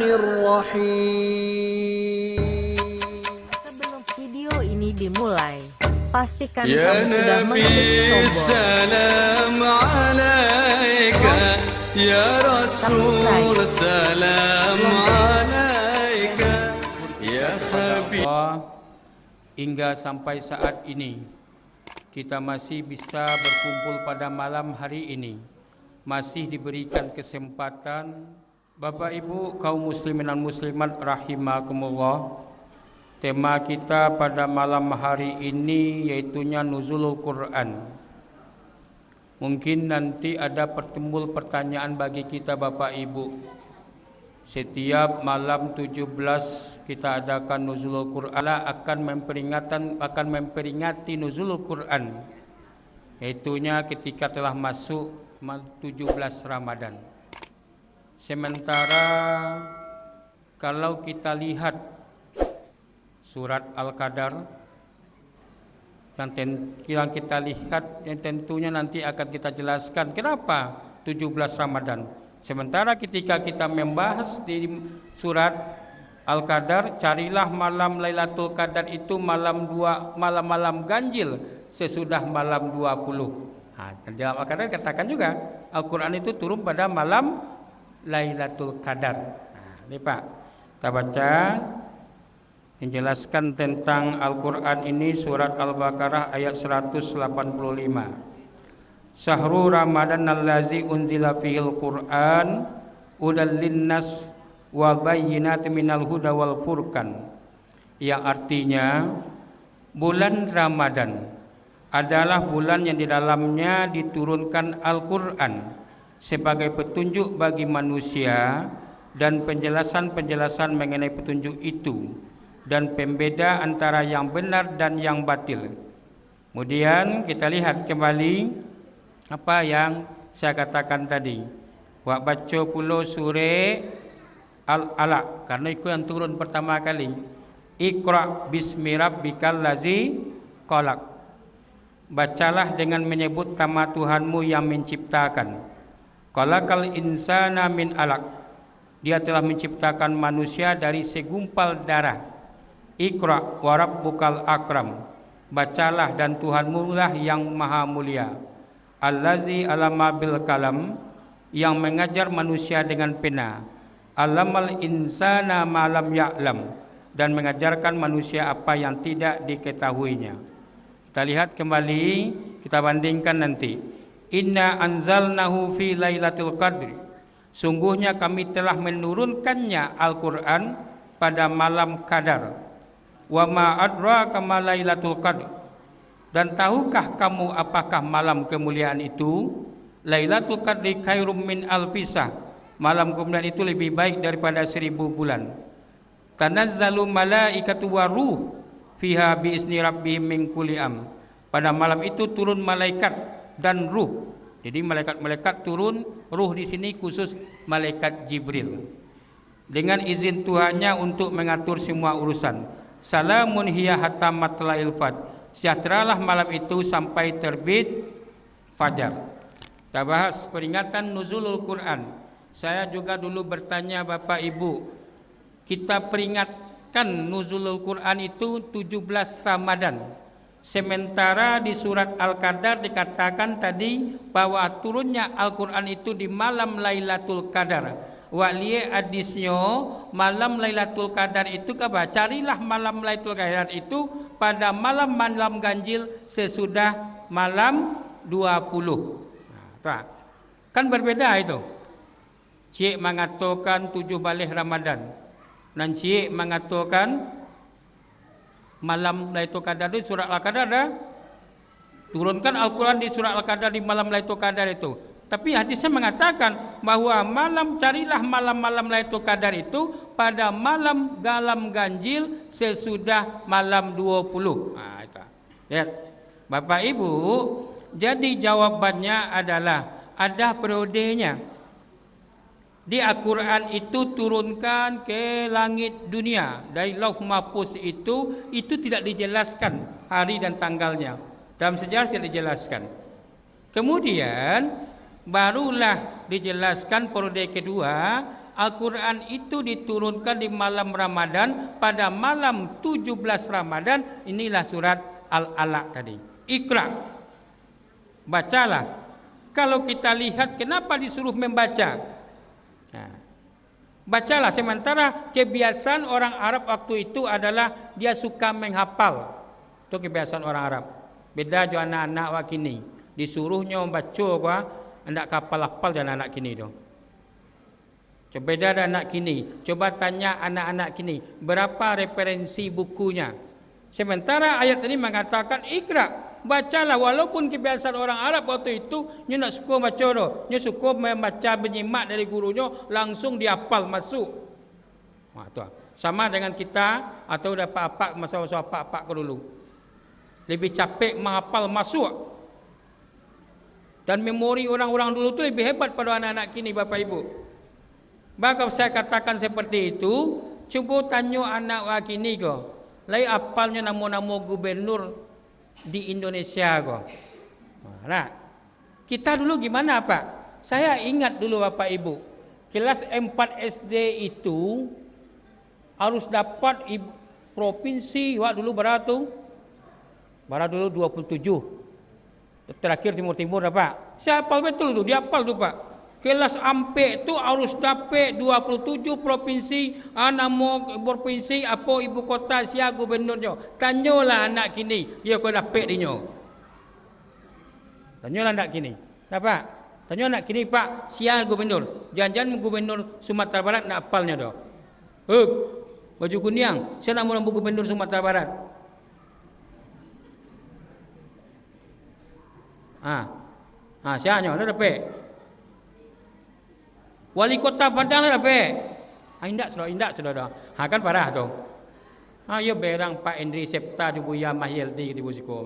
Sebelum video ini dimulai, pastikan kamu sudah mengetik tombol salam alaika ya Rasul salam alaika ya Habib. Hingga sampai saat ini kita masih bisa berkumpul pada malam hari ini, masih diberikan kesempatan. Bapak Ibu kaum muslimin dan muslimat rahimakumullah, tema kita pada malam hari ini yaitunya nuzulul Quran. Mungkin nanti ada pertimbul pertanyaan bagi kita Bapak Ibu. Setiap malam 17 kita adakan nuzulul Quran, akan memperingati nuzulul Quran, yaitunya ketika telah masuk 17 Ramadan. Sementara kalau kita lihat surat Al-Qadar yang kita lihat, yang tentunya nanti akan kita jelaskan kenapa 17 Ramadan. Sementara ketika kita membahas di surat Al-Qadar, carilah malam Lailatul Qadar itu malam ganjil sesudah malam 20. Dan dalam Al-Qadar katakan juga Al-Quran itu turun pada malam Lailatul Qadar. Ini Pak, kita baca menjelaskan tentang Al-Quran ini, surat Al-Baqarah ayat 185. Syahrul Ramadan allazi unzila fihil Qur'an udal linnas wa bayyinatin minal huda wal furqan, yang artinya bulan Ramadan adalah bulan yang di dalamnya diturunkan Al-Quran sebagai petunjuk bagi manusia dan penjelasan-penjelasan mengenai petunjuk itu dan pembeda antara yang benar dan yang batil. Kemudian kita lihat kembali apa yang saya katakan tadi. Wa baca pula surah Al-Alaq karena itu yang turun pertama kali. Iqra bismi rabbikal ladzi khalaq. Bacalah dengan menyebut nama Tuhanmu yang menciptakan. Khalaqal insana min alaq. Dia telah menciptakan manusia dari segumpal darah. Iqra wa rabbukal akram. Bacalah dan Tuhanmu lah yang maha mulia. Allazi alama bil kalam, yang mengajar manusia dengan pena. Alamal insana ma lam ya'lam, dan mengajarkan manusia apa yang tidak diketahuinya. Kita lihat kembali, kita bandingkan nanti. Inna anzalnahu fi lailatul qadri. Sungguhnya kami telah menurunkannya Al-Quran pada malam Qadar. Wa ma adraka ma lailatul qadr. Dan tahukah kamu apakah malam kemuliaan itu? Lailatul Qadri khairum min alfisah. Malam kemuliaan itu lebih baik daripada 1000 bulan. Tanazzalu malaikatu waruh fiha biizni rabbihim min kulli am. Pada malam itu turun malaikat dan ruh. Jadi malaikat-malaikat turun, ruh di sini khusus malaikat Jibril. Dengan izin Tuhannya untuk mengatur semua urusan. Salamun hiya hatta matla'il fajr. Sejahteralah malam itu sampai terbit fajar. Kita bahas peringatan nuzulul Quran. Saya juga dulu bertanya Bapak Ibu, kita peringatkan nuzulul Quran itu 17 Ramadan. Sementara di surat Al-Qadar dikatakan tadi bahwa turunnya Al-Quran itu di malam Lailatul Qadar. Waliye hadisnya malam Lailatul Qadar itu carilah malam Lailatul Qadar itu pada malam ganjil sesudah malam 20. Nah, kan berbeda itu. Cik mengatakan 7 balik Ramadan, dan Cik mengatakan malam Lailatul Qadar itu surat Al-Qadar dah turunkan Al-Quran di surat Al-Qadar di malam Lailatul Qadar itu. Tapi hadisnya mengatakan bahwa carilah malam-malam Lailatul Qadar itu pada malam ganjil sesudah malam 20. Nah, itu. Lihat, Bapak Ibu, jadi jawabannya adalah ada periodenya. Di Al-Quran itu turunkan ke langit dunia dari Lauh Mahfuz itu tidak dijelaskan hari dan tanggalnya. Dalam sejarah tidak dijelaskan. Kemudian barulah dijelaskan periode kedua Al-Quran itu diturunkan di malam Ramadan, pada malam 17 Ramadan. Inilah surat Al-Alaq tadi. Iqra, bacalah. Kalau kita lihat kenapa disuruh membaca, nah, bacalah. Sementara kebiasaan orang Arab waktu itu adalah dia suka menghafal. Itu kebiasaan orang Arab. Beda jo anak-anak wak kini, disuruhnya membaca gua hendak hafal dan anak kini tu. Coba beda dengan anak kini. Coba tanya anak-anak kini berapa referensi bukunya. Sementara ayat ini mengatakan Iqra, bacalah. Walaupun kebiasaan orang Arab waktu itu dia nak suka baca tu, dia suka membaca, menyimak dari gurunya langsung dihafal masuk. Wah, tu. Sama dengan kita atau dapat apa masa-masa apa ke dulu. Lebih capek menghafal masuk. Dan memori orang-orang dulu tu lebih hebat pada anak-anak kini, Bapak Ibu. Maka saya katakan seperti itu, cuba tanya anak kini ko, lai apalnya nama-nama gubernur di Indonesia ko. Nah, kita dulu gimana Pak? Saya ingat dulu Bapak Ibu, kelas 4 SD itu harus dapat provinsi. Wah dulu berapa tu? Berapa dulu 27. Terakhir Timur-Timur Pak. Saya hafal betul tu, dia hafal tu Pak. Kelas ampe tu harus dapat 27 provinsi, nama provinsi apa ibu kota sia gubernurnya. Tanyalah anak kini, dia kau dapat dinyo. Tanyalah anak kini. Dapat? Tanya anak kini Pak, sia gubernur. Jangan-jangan gubernur Sumatera Barat nak hafalnya dah. Baju kuning, saya nak mau gubernur Sumatera Barat. Siapa dah dapat? Wali kota Padang dah dapat. Indak sudah dah. Kan parah tu. Ya berang Pak Endri Septa di Buya Mahyeldi di Busiko.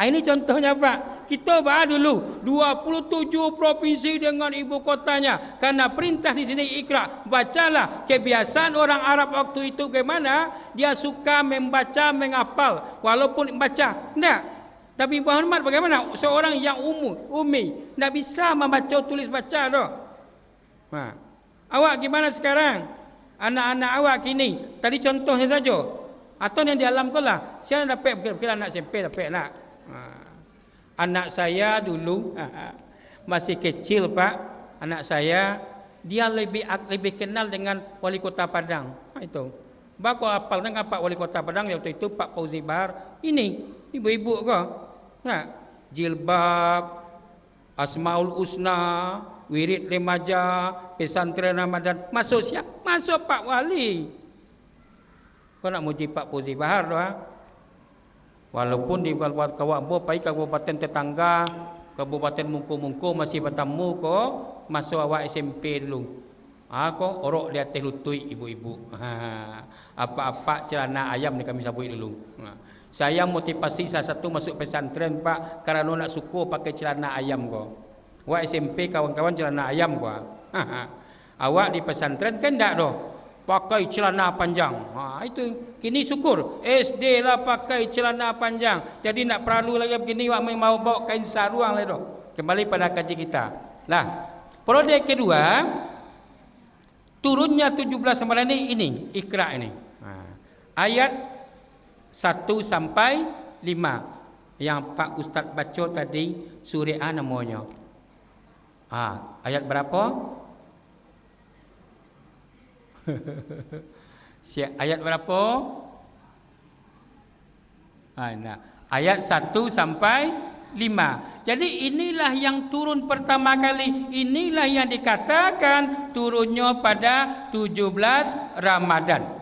Ini contohnya Pak. Kita bahas dulu 27 provinsi dengan ibu kotanya. Karena perintah di sini Iqra, bacalah. Kebiasaan orang Arab waktu itu bagaimana? Dia suka membaca, menghafal. Walaupun baca, enggak. Nabi Muhammad bagaimana? Seorang yang umi, tidak bisa membaca tulis baca tu. Awak gimana sekarang? Anak-anak awak kini, tadi contohnya saja. Atau yang di alam kau lah. Saya dapat kira anak SMP dapat nak. Anak saya dulu masih kecil Pak. Anak saya dia lebih kenal dengan wali kota Padang. Itu. Baku hafal dengan Pak wali kota Padang waktu itu Pak Fauzi Bahar. Ini ibu-ibu kau. Jilbab, Asmaul Husna, wirid remaja, pesantren Ramadan. Masuk siap? Masuk Pak Wali. Kau nak muji Pak Fauzi Bahar tu Walaupun di kabupaten tetangga, kabupaten Mungku masih bertemu ko, masuk awak SMP dulu. Kau orok di atas lutut ibu-ibu. Apa-apa celana ayam ni kami sabui dulu. Saya motivasi salah satu masuk pesantren Pak karena nak suka pakai celana ayam ko. Wak SMP kawan-kawan celana ayam ko. Awak di pesantren kan tak doh pakai celana panjang. Itu kini syukur SD lah pakai celana panjang. Jadi nak perlu lagi begini wak mau bawa kain saruang lah doh. Kembali pada kaji kita. Lah, periode kedua turunnya 17 Ramadan ini Iqra ini. Ayat 1 sampai 5 yang Pak Ustaz baca tadi surah A namanya. Ayat berapa? Ayat berapa? Ayat 1 sampai 5. Jadi inilah yang turun pertama kali. Inilah yang dikatakan turunnya pada 17 Ramadan.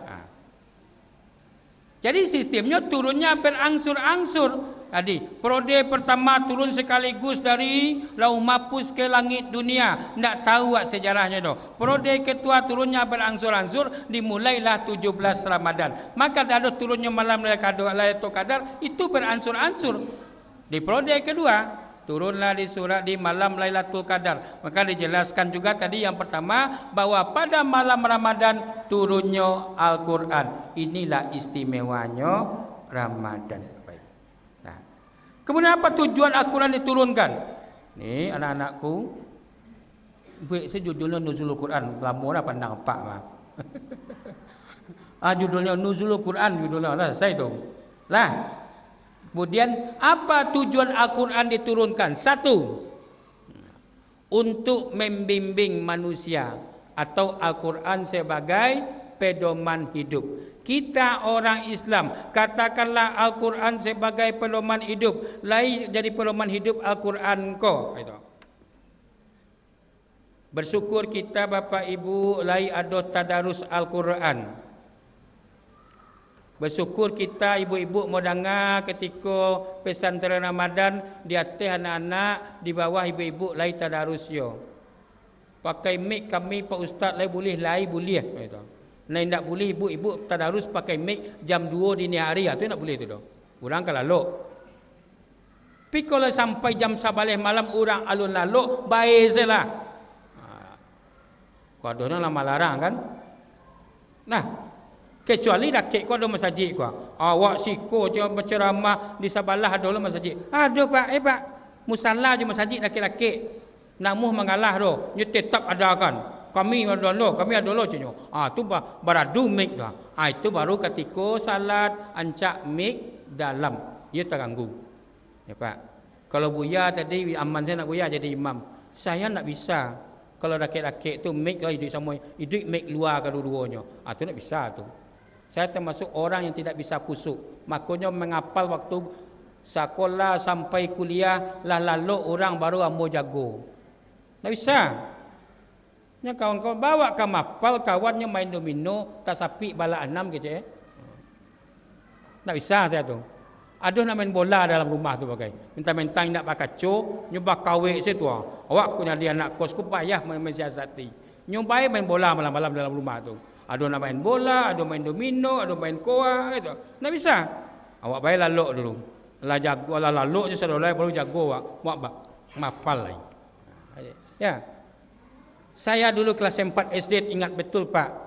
Jadi sistemnya turunnya berangsur-angsur. Tadi periode pertama turun sekaligus dari Lauh Mahfuz ke langit dunia. Tak tahu sejarahnya tu. Periode kedua turunnya berangsur-angsur, dimulailah 17 Ramadan. Maka ada turunnya malam Lailatul Qadar itu berangsur-angsur. Di periode kedua turunlah di malam Lailatul Qadar. Maka dijelaskan juga tadi yang pertama bahwa pada malam Ramadan turunnya Al-Quran. Inilah istimewanya Ramadan. Baik. Nah, kemudian apa tujuan Al-Quran diturunkan? Nih anak-anakku, Baik, saya judulnya Nuzulul Quran. Lama dah pandang pak mah. Judulnya Nuzulul Quran, judulnya lah saya tu. Lah. Kemudian apa tujuan Al-Quran diturunkan? Satu, untuk membimbing manusia, atau Al-Quran sebagai pedoman hidup. Kita orang Islam, katakanlah Al-Quran sebagai pedoman hidup, lain jadi pedoman hidup Al-Quran ko. Itu. Bersyukur kita Bapak Ibu lai ada tadarus Al-Quran. Bersyukur kita ibu-ibu mau dengar ketika pesantren Ramadan di atas anak-anak, di bawah ibu-ibu lai tadarus yo. Pakai mic kami Pak Ustaz lai boleh gitu. Lai tak boleh ibu-ibu tadarus pakai mic jam 2 dini hari, tu nak boleh tu dah. Orang kan lalu. Tapi kalau sampai jam 11 malam orang alun lalu, baik sajalah. Kau ada lama larang kan? Nah, kecuali rakyat kau ada masjid kau. Awak siko je berceramah di sebelah ada masjid. Ada pak, pak. Musalla je masjid laki-laki. Namuh mengalah tu. Dia tetap ada kan. Kami ada lo, cenyo. Tu beradu mik dah. Itu baru ketika salat ancak mik dalam. Ia terganggu. Ya pak. Kalau buya tadi aman saya nak buya jadi imam. Saya nak bisa. Kalau rakyat-rakyat tu mik hidup sama, hidup mik luar kedua-duanya. Tu nak bisa tu. Saya termasuk orang yang tidak bisa kusuk. Makanya mengapal waktu sekolah sampai kuliah lalu orang baru ambo jago. Tak bisa. Nya kawan-kawan bawa ke mapal kawannya main domino, tak sapi bala 6 gitu ya. Tak bisa saya tu. Aduh nak main bola dalam rumah tu pakai. Mentang-mentang nak pakai co, nyoba kawek situ. Awak punya dia anak kos ku payah mensiasati. Nyoba main bola malam-malam dalam rumah tu. Ada nak main bola, ada main domino, ada main koa gitu. Tak bisa. Awak baik lalok dulu. Lah jago lah lalok je saudara baru jago awak mapal lagi. Ya. Saya dulu kelas 4 SD ingat betul Pak.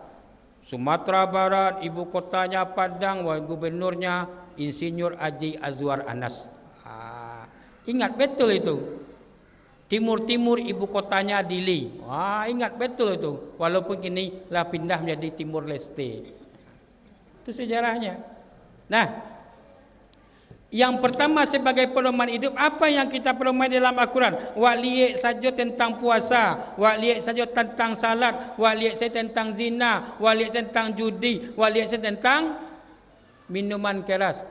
Sumatera Barat, ibu kotanya Padang, gubernurnya Insinyur Haji Azwar Anas. Ingat betul itu. Timur-timur ibu kotanya Dili. Ingat betul itu. Walaupun kini lah pindah menjadi Timur Leste. Itu sejarahnya. Nah, yang pertama sebagai pedoman hidup, apa yang kita pedoman dalam Al-Quran? Wak liek saja tentang puasa, wak liek saja tentang salat, wak liek saja tentang zina, wak liek tentang judi, wak liek saja tentang minuman keras.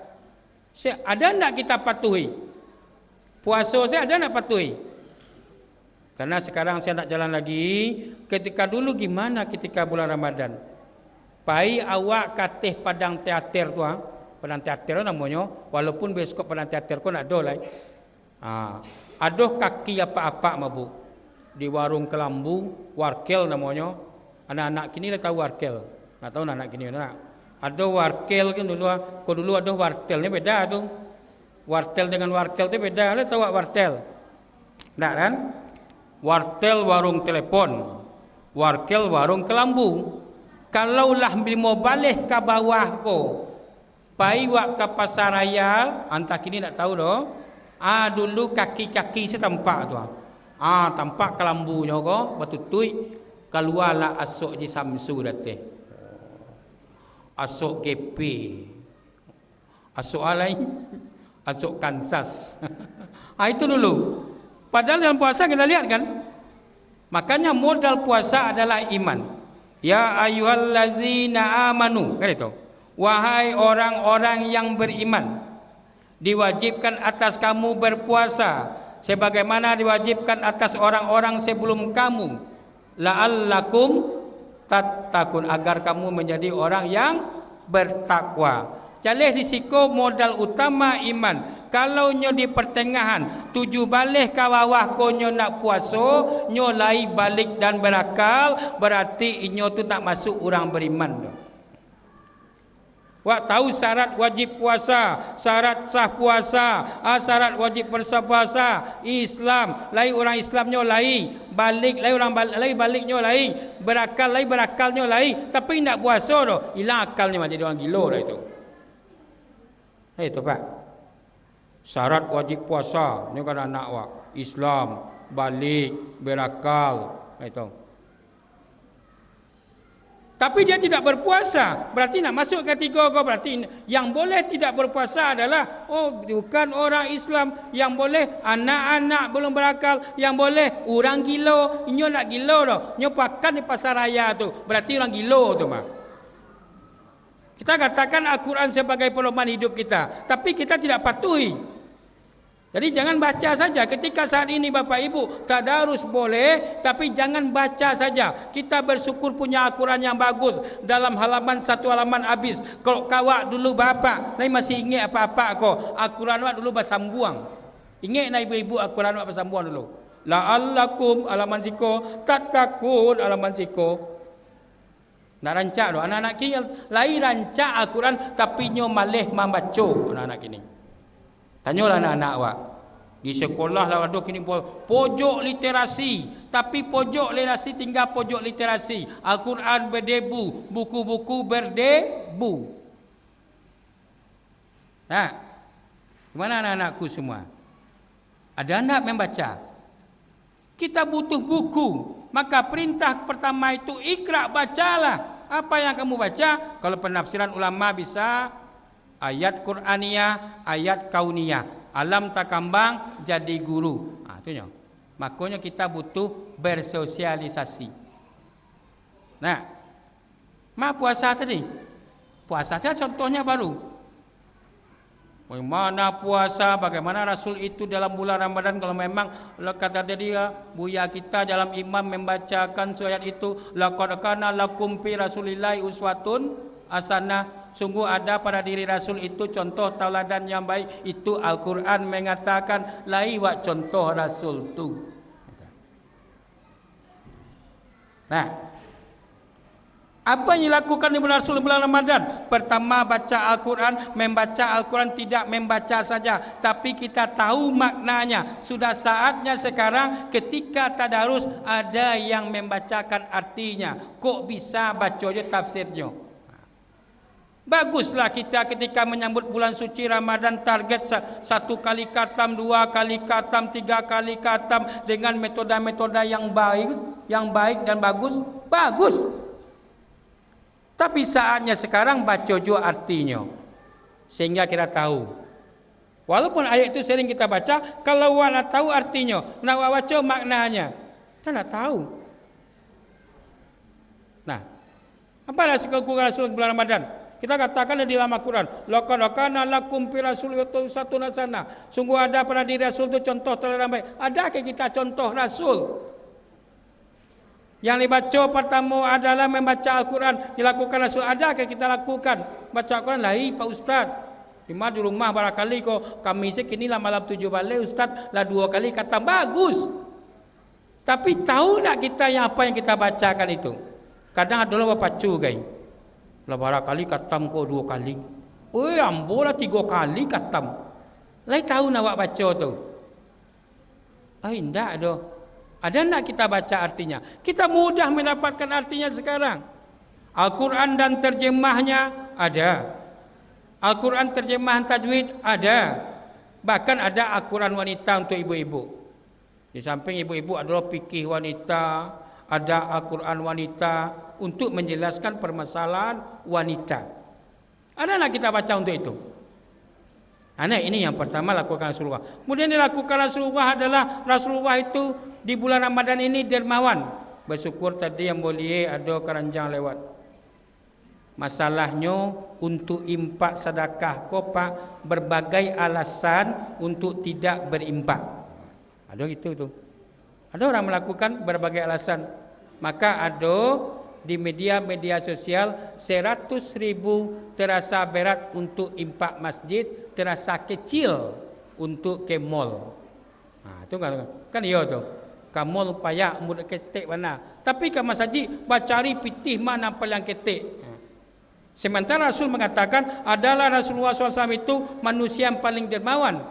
Ada tak kita patuhi? Puasa saya ada tak patuhi? Karena sekarang saya nak jalan lagi. Ketika dulu gimana ketika bulan Ramadan? Pai awak katih padang teater tu Padang teater namanya, walaupun bioskop padang teater kau nak ada lah. Ada kaki apa-apa mabu di warung Kelambu, warkel namanya. Anak-anak kini dah tahu warkel. Tak tahu anak kini nak. Ada warkel kan dulu. Kau dulu ada wartel ni beda tu. Wartel dengan warkel tu beda. Ada tahu wartel? Tak kan? Wartel warung telepon, warkel warung Kelambu. Kalaulah mau balik ke bawah ko. Pai wak ke pasar raya, antak kini tak tahu doh. Dulu kaki-kaki saya tampak tu. Tampak Kelambunya ko, batutui keluarlah asok di Samsu dateh. Asok GP. Asok lain, asok Kansas. Itu dulu. Padahal dalam puasa kita lihat kan. Makanya modal puasa adalah iman. Ya ayyuhallazina amanu, kan itu. Wahai orang-orang yang beriman, diwajibkan atas kamu berpuasa sebagaimana diwajibkan atas orang-orang sebelum kamu, la'allakum tattaqun, agar kamu menjadi orang yang bertakwa. Jalih risiko modal utama iman. Kalau nyo di pertengahan tuju balik ke bawah ko nyo nak puaso, nyo lai balik dan berakal, berarti inyo tu tak masuk orang beriman. Wak tahu syarat wajib puasa, syarat sah puasa, syarat wajib berpuasa, Islam, lai orang Islamnya lai, balik lai orang lai baliknya lai, berakal lai berakalnya lai, tapi nak puasa doh, hilang akalnya jadi orang gila lah itu. Itu Pak. Syarat wajib puasa ni kan anak wak Islam, balik, berakal, Itu. Tapi dia tidak berpuasa, berarti nak masuk kategori kau. Berarti yang boleh tidak berpuasa adalah bukan orang Islam, yang boleh anak-anak belum berakal, yang boleh orang gila. Inyo nak gila dah, inyo pakan di pasar raya tu, berarti orang gila tu mah. Kita katakan Al-Quran sebagai pedoman hidup kita, tapi kita tidak patuhi. Jadi jangan baca saja. Ketika saat ini Bapak Ibu tadarus boleh, tapi jangan baca saja. Kita bersyukur punya Al-Quran yang bagus. Dalam halaman satu halaman habis. Kalau kawak dulu Bapak, lain masih ingat apa-apa kau. Al-Quran wak dulu bersambuang. Ingat nak ibu-ibu Al-Quran wak bersambuang dulu. La'allakum halaman siko, tatakun halaman siko. Nak rancak tu. Anak-anak kini lain rancak Al-Quran, tapi nyo malih membaca anak-anak kini. Tanyalah anak-anak awak. Di sekolah lah ada kini pojok literasi. Tapi pojok literasi tinggal pojok literasi. Al-Quran berdebu, buku-buku berdebu. Nah, gimana anak-anakku semua? Ada anak membaca. Kita butuh buku. Maka perintah pertama itu ikra, bacalah. Apa yang kamu baca? Kalau penafsiran ulama bisa ayat Qur'aniyah, ayat kauniyah. Alam tak kambang jadi guru. Itunya. Makanya kita butuh bersosialisasi. Nah, puasa tadi. Puasa saya contohnya baru. Bagaimana puasa, bagaimana Rasul itu dalam bulan Ramadan. Kalau memang kata dia, buya kita dalam imam membacakan ayat itu, laqad kana lakum fi Rasulillahi uswatun hasanah. Sungguh ada pada diri Rasul itu contoh tauladan yang baik. Itu Al-Quran mengatakan lai wak contoh Rasul tu. Nah, apa yang dilakukan di bulan Rasul bulan Ramadan? Pertama baca Al-Quran. Membaca Al-Quran tidak membaca saja, tapi kita tahu maknanya. Sudah saatnya sekarang ketika tadarus ada yang membacakan artinya. Kok bisa baca je tafsirnya? Baguslah kita ketika menyambut bulan suci Ramadan target 1 kali khatam, 2 kali khatam, 3 kali khatam dengan metode-metode yang baik dan bagus. Bagus. Tapi saatnya sekarang baca juga artinya. Sehingga kita tahu. Walaupun ayat itu sering kita baca, kalau awak nak tahu artinya, nak baca maknanya, kita nak tahu. Nah, apa rahsia kekurangan Rasul bulan Ramadan? Kita katakan di dalam Al-Quran, laqad kana lakum fi Rasulillahi uswatun hasanah. Sungguh ada pada diri Rasul itu contoh teladan baik. Adakah kita contoh Rasul? Yang dibaca pertama adalah membaca Al-Quran, dilakukan Rasul. Adakah kita lakukan? Baca Al-Quran lahi Pak Ustaz. Cuma di rumah barangkali kau kami sekini lah malam 7 balik Ustaz lah 2 kali kata bagus. Tapi tahu tak kita yang apa yang kita bacakan itu? Kadang ada orang berpacu guys. Lah barangkali katam kau 2 kali. Ambolah 3 kali katam. Lai tahu nak awak baca tu. Tidak ada. Ada nak kita baca artinya? Kita mudah mendapatkan artinya sekarang. Al-Quran dan terjemahnya ada. Al-Quran terjemahan tajwid ada. Bahkan ada Al-Quran wanita untuk ibu-ibu. Di samping ibu-ibu adalah fikih wanita, ada Al-Quran wanita untuk menjelaskan permasalahan wanita. Ada nak kita baca untuk itu? Ini yang pertama lakukan Rasulullah. Kemudian dilakukan Rasulullah adalah Rasulullah itu di bulan Ramadan ini dermawan. Bersyukur tadi yang boleh ada keranjang lewat. Masalahnya untuk impak sedekah kopak berbagai alasan untuk tidak berimpak. Ada gitu tu. Ada orang melakukan berbagai alasan. Maka ada di media-media sosial 100.000 terasa berat untuk impak masjid, terasa kecil untuk ke mall. Itu kan iya tu. Ke mall payah mudah ketek mana. Tapi ke masjid bacari pitih mana paling ketek. Sementara Rasul mengatakan adalah Rasulullah SAW itu manusia yang paling dermawan,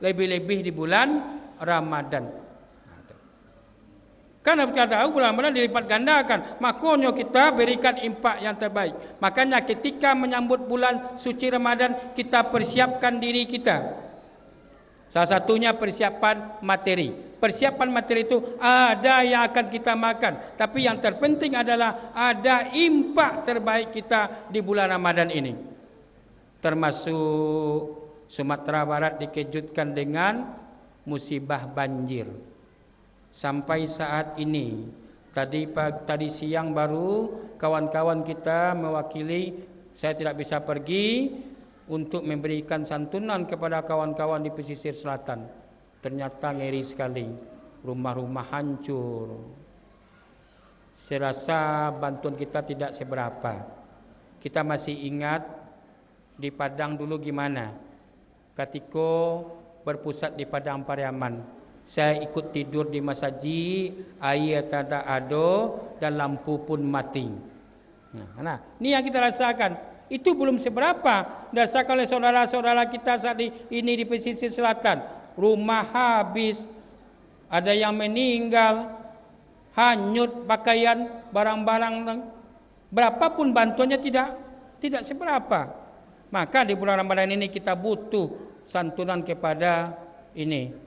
lebih-lebih di bulan Ramadan. Karena kita tahu bulan Ramadan dilipat gandakan, makanya kita berikan impak yang terbaik. Makanya ketika menyambut bulan suci Ramadan, kita persiapkan diri kita. Salah satunya persiapan materi. Persiapan materi itu ada yang akan kita makan, tapi yang terpenting adalah ada impak terbaik kita di bulan Ramadan ini. Termasuk Sumatera Barat dikejutkan dengan musibah banjir. Sampai saat ini, tadi siang baru kawan-kawan kita mewakili, saya tidak bisa pergi untuk memberikan santunan kepada kawan-kawan di pesisir selatan. Ternyata ngeri sekali, rumah-rumah hancur. Saya rasa bantuan kita tidak seberapa. Kita masih ingat di Padang dulu gimana, ketika berpusat di Padang Pariaman. Saya ikut tidur di masjid, air tak ada dan lampu pun mati. Nah, ini yang kita rasakan. Itu belum seberapa dirasakan oleh saudara-saudara kita saat ini di pesisir selatan. Rumah habis, ada yang meninggal, hanyut pakaian, barang-barang. Berapapun bantuannya tidak seberapa. Maka di bulan Ramadan ini kita butuh santunan kepada ini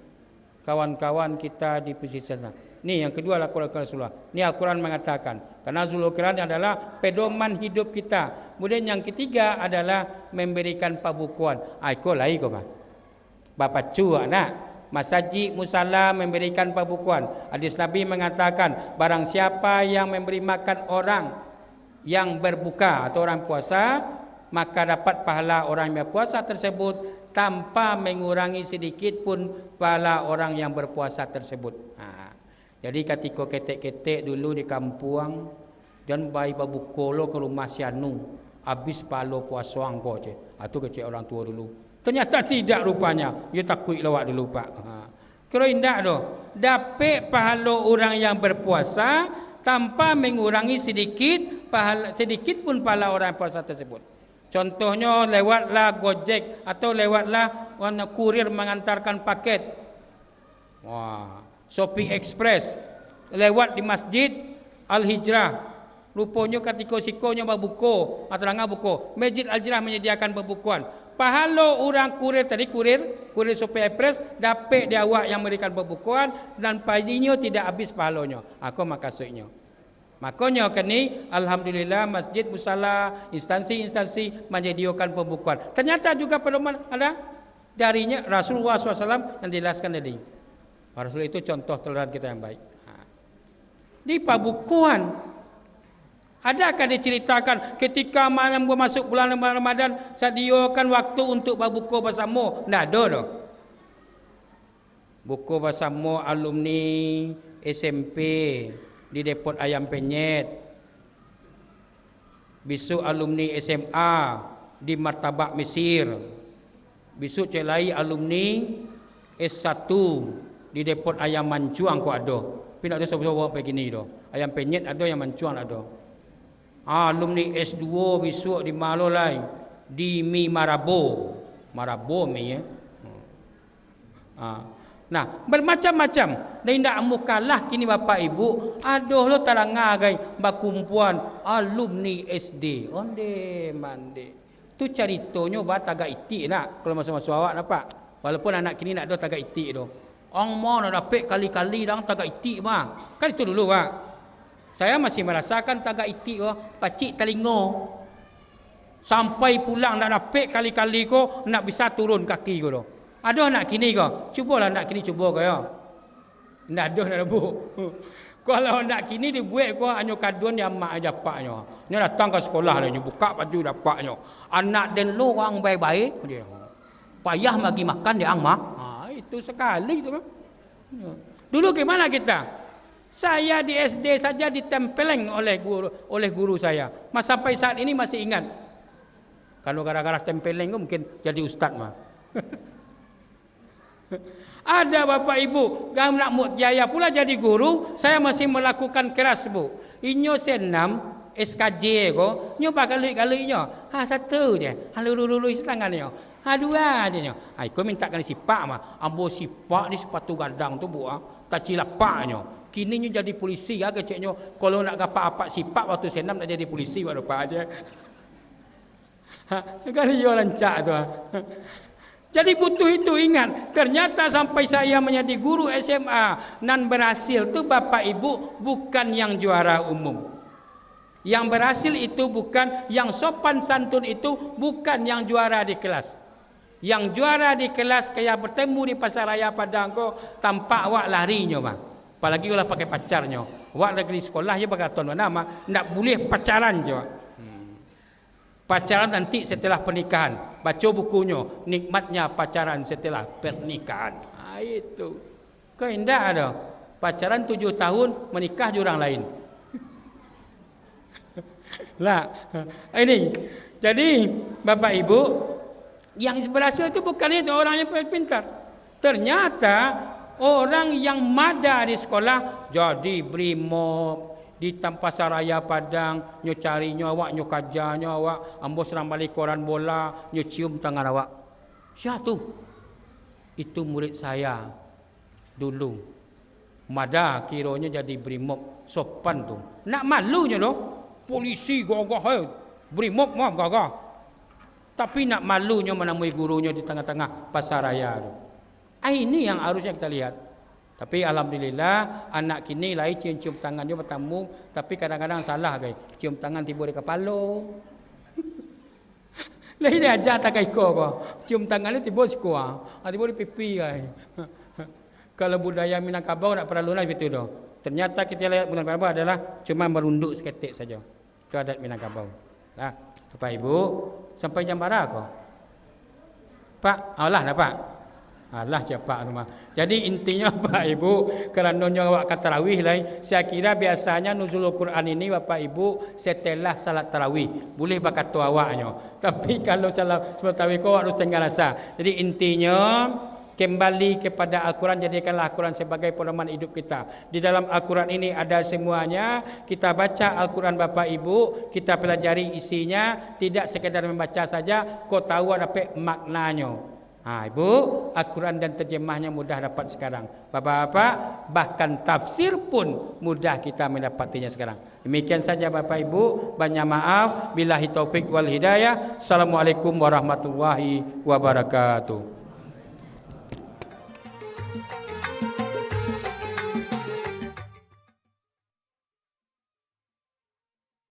kawan-kawan kita di pesisir selatan. Ini yang kedua adalah Al-Quran Rasulullah. Ini Al-Quran mengatakan, karena Al-Quran adalah pedoman hidup kita. Kemudian yang ketiga adalah memberikan pabukuan. Iko lai ko mah. Bapak cuak nak. Masjid musala memberikan pabukuan. Hadis Nabi mengatakan, barang siapa yang memberi makan orang yang berbuka atau orang puasa, maka dapat pahala orang yang berpuasa tersebut tanpa mengurangi sedikit pun pahala orang yang berpuasa tersebut. Jadi ketika ketek-ketek dulu di kampung dan bayi babu kolo ke rumah sianu habis palo puasa angko je. Itu kecil orang tua dulu. Ternyata tidak rupanya. Dia takut lawak dulu pak. Kira indah doh. Dapat pahala orang yang berpuasa tanpa mengurangi sedikit pun pahala orang yang puasa tersebut. Contohnya lewatlah Gojek atau lewatlah kurir mengantarkan paket. Wah. Shopee Express lewat di Masjid Al-Hijrah. Rupanya ketika sikonya berbuka atau ngah buka, Masjid Al-Hijrah menyediakan berbukuan. Pahala orang kurir tadi kurir Shopee Express dapat dia awak yang memberikan berbukuan dan padinya tidak habis pahalanya. Aku maksudnya. Makanya kini alhamdulillah masjid musala instansi-instansi menyediakan pembukuan. Ternyata juga pedoman ada darinya Rasulullah SAW yang dijelaskan tadi. Rasul itu contoh teladan kita yang baik. Di pembukuan adakah diceritakan ketika malam masuk bulan Ramadan sediakan waktu untuk berbuka bersama? Tidak ada dah. Buku bersama alumni SMP di Depot Ayam Penyet, besok alumni SMA di Martabak Mesir, besok celai alumni S1 di Depot Ayam Mancuang kau ada. Tapi nak ada sebab begini dah. Ayam Penyet ada, yang Mancuang ada. Alumni S2 besok di Malolai di Mi Marabo Mi ya. Nah, bermacam-macam. Dan tidak mukalah kini bapak ibu. Aduh lo tarangagai bakumpuan alumni SD. Onde mande. Tu ceritanya bat agak itik nak. Kalau masa-masa awak nampak. Walaupun anak kini nak ada tagak itik tu. Orang mau nak dapat kali-kali dah tagak itik mah. Kan itu dulu pak. Saya masih merasakan tagak itik pacik telinga. Sampai pulang nak dapat kali-kali ko nak bisa turun kaki ko. Ada anak kini ko? Cubalah anak kini cuba ko ya. Ndak ada nak bu. Kalau anak kini dibuat ko hanya kaduan yang mak aja paknya. Ni datang ke sekolah dia buka baju dapaknya. Anak dan lu orang baik-baik dia. Payah bagi makan dia ang mak. Itu sekali tu. Dulu gimana kita? Saya di SD saja ditempeleng oleh guru saya. Mas sampai saat ini masih ingat. Kalau gara-gara tempeleng tu mungkin jadi ustaz mah. Ada bapak ibu gam nak mutiara pula jadi guru, saya masih melakukan keras bu. Inyo senam SKJ ko, nyo bakal-kali nyo. Satu je. Lulu tangannya. Dua aja nyo. Aku minta kali sipak mah. Ambo sipak di sepatu gadang tu bu tak cilapaknya. Kini nyo jadi polisi keceknya. Kalau nak gapak-apak sipak waktu senam nak jadi polisi waktu apa aja. Kan yo lancak tu. Jadi butuh itu ingat. Ternyata sampai saya menjadi guru SMA dan berhasil tu Bapak Ibu bukan yang juara umum. Yang berhasil itu bukan, yang sopan santun itu bukan yang juara di kelas. Yang juara di kelas kayak bertemu di pasar raya Padang kok tampak awak larinya bang. Apalagi kalau pakai pacarnya. Awak lagi di sekolah je berkata nama, nak boleh pacaran je. Pacaran nanti setelah pernikahan. Baca bukunya, nikmatnya pacaran setelah pernikahan. Itu. Kau indah ada. Pacaran 7 tahun, menikah je orang lain. Lah, ini. Jadi Bapak Ibu, yang berhasil itu bukan itu orang yang pintar. Ternyata orang yang mada di sekolah jadi brimob di pasar raya Padang, nyo carinya awak, nyo kajarnya awak, ambo serang balik koran bola, nyo cium tangan awak. Siapa tu? Itu murid saya dulu. Mada kiranya jadi brimob, sopan tu. Nak malunya loh. Polisi gagah, brimob mah gagah. Tapi nak malunya menemui gurunya di tengah-tengah pasar raya tu. Ini yang harusnya kita lihat. Tapi alhamdulillah anak kini lain cium-cium tangannya bertemu, tapi kadang-kadang salah guys. Cium tangan tiba di kepala. Lain dia ajar tak kai ko. Cium tangannya tiba di kuah, tiba di pipi guys. Kalau budaya Minangkabau nak pernah lunas betul dah. Ternyata kita lihat Minangkabau adalah cuma merunduk seketik saja. Itu adat Minangkabau. Nah, Bapak Ibu, sampai jam berapa kau? Pak, alah dah Pak. Alah cepat rumah. Jadi intinya Bapak Ibu, kerana awak kat tarawih lain, saya kira biasanya nuzulul Quran ini Bapak Ibu setelah salat tarawih. Boleh bakat tu awaknya. Tapi kalau salat tarawih kau harus tengah rasa. Jadi intinya kembali kepada Al-Quran, jadikanlah Al-Quran sebagai pedoman hidup kita. Di dalam Al-Quran ini ada semuanya. Kita baca Al-Quran Bapak Ibu, kita pelajari isinya, tidak sekedar membaca saja, kau tahu ada maknanya. Ibu, Al-Quran dan terjemahnya mudah dapat sekarang. Bapak-bapak, bahkan tafsir pun mudah kita mendapatinya sekarang. Demikian saja Bapak Ibu, banyak maaf. Billahi taufik wal hidayah. Assalamualaikum warahmatullahi wabarakatuh.